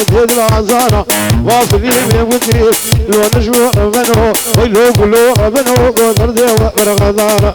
ديد العزارة وافلي من ودري لو نجو بنو ويلو بلو بنو نردي ورغدارة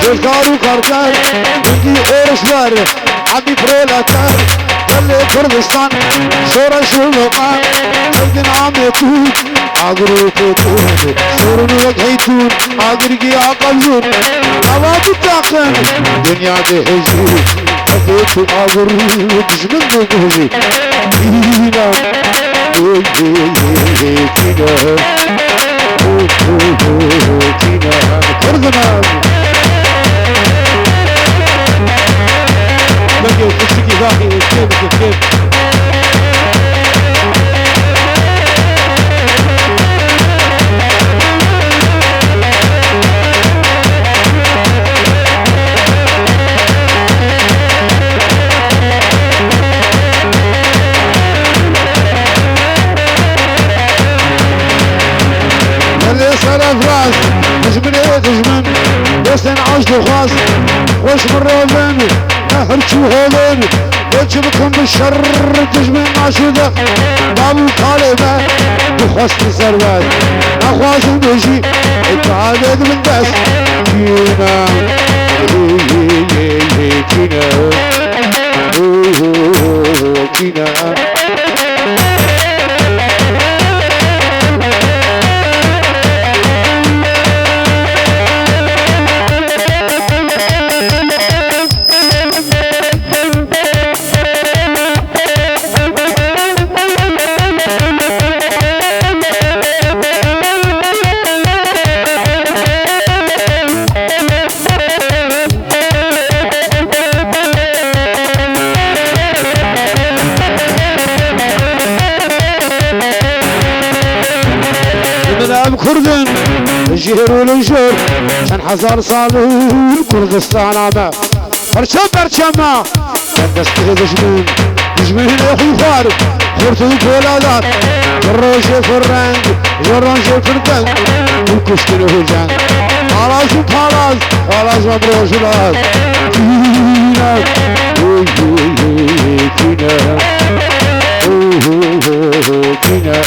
جزارو كارتر بدي اورشبر عبي برولاتر دلي كردستان شورا شلوقا سيدنا عميتون عقرو تيتون شورنو وجهيتون عقرقي عقلزون نواد التاقن دنيا دهجي حبيتو عقرو دجمن دهجي كينا كينا كردنا بقي تشتكي باقي كيف اللي صار فراس دجمن بس نعوش خاص وش مرة هرشو هولين وجبكم بالشر تجمع عشودة باب الطالبة بخص السروات أخواز المجي اتعادد من دس كينا كينا كردن الجهر والجور كان حزار صالون كردستان عما برشما دسته دجمن اخو خارب خورتو بولادات جروشه فرنگ جروشه فردن وكشتنه جان خلاص مبروشلات كينا كينا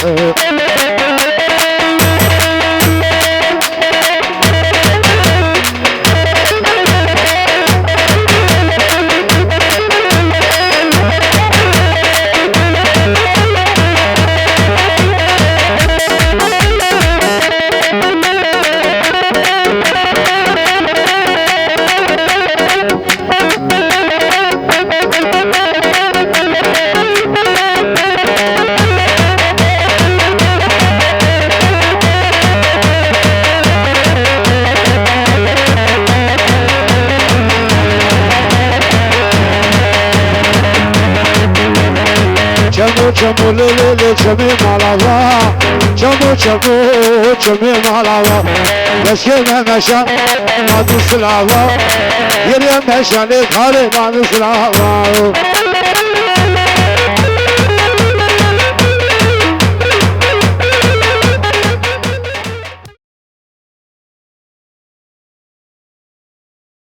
چمو لولو چمی مالاوا چمی مالاوا بسکه مشان مادو سلاوا یری مشان کاری مادو سلاوا